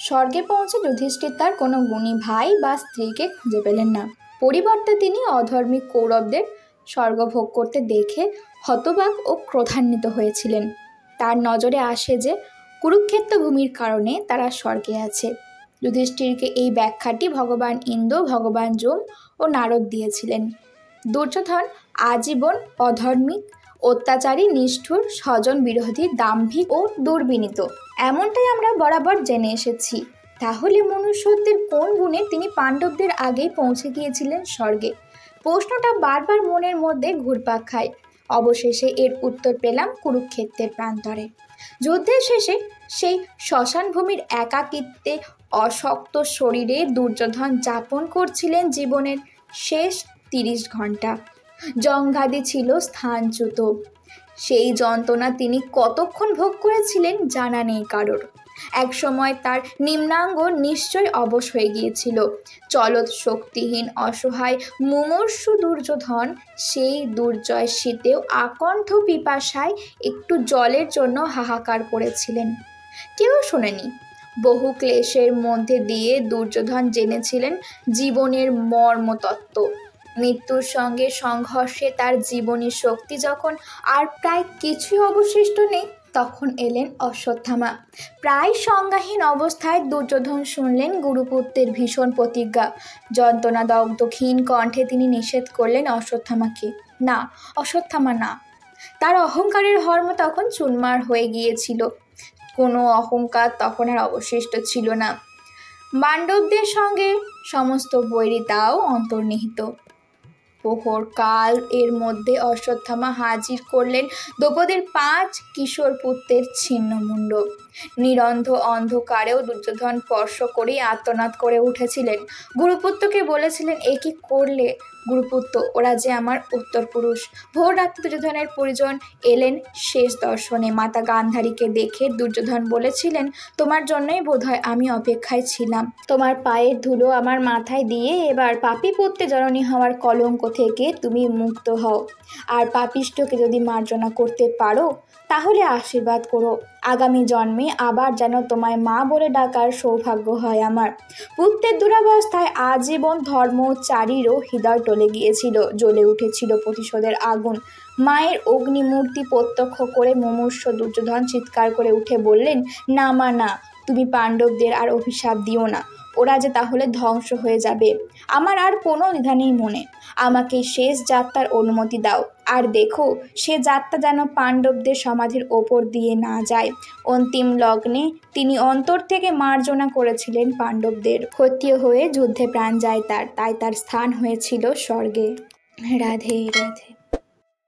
স্বর্গে পৌঁছে যুধিষ্ঠির তার কোনো গুণী ভাই বা স্ত্রীকে খুঁজে পেলেন না। পরিবর্তে তিনি অধর্মিক কৌরবদের স্বর্গভোগ করতে দেখে হতবাক ও ক্রোধান্বিত হয়েছিলেন। তার নজরে আসে যে কুরুক্ষেত্র ভূমির কারণে তারা স্বর্গে আছে। যুধিষ্ঠিরকে এই ব্যাখ্যাটি ভগবান ইন্দ্র, ভগবান যম ও নারদ দিয়েছিলেন। দুর্যোধন আজীবন অধর্মিক, অত্যাচারী, নিষ্ঠুর, স্বজন বিরোধী, দাম্ভিক ও দুর্বিনীত, এমনটাই আমরা বরাবর জেনে এসেছি। তাহলে মনুষ্যত্বের কোন গুণে তিনি পাণ্ডবদের আগেই পৌঁছে গিয়েছিলেন স্বর্গে? প্রশ্নটা বারবার মনের মধ্যে ঘুরপাক খায়। অবশেষে এর উত্তর পেলাম কুরুক্ষেত্রের প্রান্তরে। যুদ্ধের শেষে সেই শ্মশানভূমির একাকিত্বে অশক্ত শরীরে দুর্যোধন যাপন করছিলেন জীবনের শেষ 30 ঘন্টা। জঙ্ঘাদি ছিল স্থানচ্যুত। সেই যন্ত্রণা তিনি কতক্ষণ ভোগ করেছিলেন জানা নেই কারোর। একসময় তার নিম্নাঙ্গ নিশ্চয় অবশ হয়ে গিয়েছিল। চলৎ শক্তিহীন, অসহায়, মুমূর্ষু দুর্যোধন সেই দুর্জয় শীতেও আকণ্ঠ পিপাসায় একটু জলের জন্য হাহাকার করেছিলেন। কেউ শোনেনি। বহু ক্লেশের মধ্যে দিয়ে দুর্যোধন জেনেছিলেন জীবনের মর্মতত্ত্ব। মৃত্যুর সঙ্গে সংঘর্ষে তার জীবনী শক্তি যখন আর প্রায় কিছুই অবশিষ্ট নেই, তখন এলেন অশ্বত্থামা। প্রায় সংজ্ঞাহীন অবস্থায় দুর্যোধন শুনলেন গুরুপুত্রের ভীষণ প্রতিজ্ঞা। যন্ত্রণাদগ্ধ ক্ষীণ কণ্ঠে তিনি নিষেধ করলেন অশ্বত্থামাকে, না, অশ্বত্থামা না। তার অহংকারের হর্ম তখন চুরমার হয়ে গিয়েছিল। কোনো অহংকার তখন আর অবশিষ্ট ছিল না। পাণ্ডবদের সঙ্গে সমস্ত বৈরিতাও অন্তর্নিহিত। প্রহর কাল এর মধ্যে অশ্বত্থামা হাজির করলেন দ্রৌপদীর 5 কিশোর পুত্রের ছিন্নমুণ্ড। নিরন্ধ অন্ধকারেও দুর্যোধন স্পর্শ করেই আর্তনাদ করে উঠেছিলেন। গুরুপুত্রকে বলেছিলেন, এ কি করলে গুরুপুত্র? ওরা যে আমার উত্তরপুরুষ। ভোর রাত্রে দুর্যোধনের পরিজন এলেন শেষ দর্শনে। মাতা গান্ধারীকে দেখে দুর্যোধন বলেছিলেন, তোমার জন্যই বোধহয় আমি অপেক্ষায় ছিলাম। তোমার পায়ের ধুলো আমার মাথায় দিয়ে এবার পাপী পুত্রে জননী হওয়ার কলঙ্ক থেকে তুমি মুক্ত হও। আর পাপিষ্ঠকে যদি মার্জনা করতে পারো তাহলে আশীর্বাদ করো, আগামী জন্মে আবার যেন তোমায় মা বলে ডাকার সৌভাগ্য হয় আমার। পুত্রের দুরাবস্থায় আজীবন ধর্মচারীরও হৃদয় টলে গিয়েছিল, জ্বলে উঠেছিল প্রতিশোধের আগুন। মায়ের অগ্নিমূর্তি প্রত্যক্ষ করে মুমূর্ষ দুর্যোধন চিৎকার করে উঠে বললেন, না মা না, তুমি পাণ্ডবদের আর অভিশাপ দিও না, ওরা যে তাহলে ধ্বংস হয়ে যাবে। আমার আর কোনো দ্বিধা নেই মনে, আমাকে শেষ যাত্রার অনুমতি দাও। আর দেখো, সে যাত্রা যেন পাণ্ডবদের সমাধির ওপর দিয়ে না যায়। অন্তিম লগ্নে তিনি অন্তর থেকে মার্জনা করেছিলেন পাণ্ডবদের। ক্ষত্রিয় হয়ে যুদ্ধে প্রাণ যায় তার, তাই তার স্থান হয়েছিল স্বর্গে। রাধে রাধে।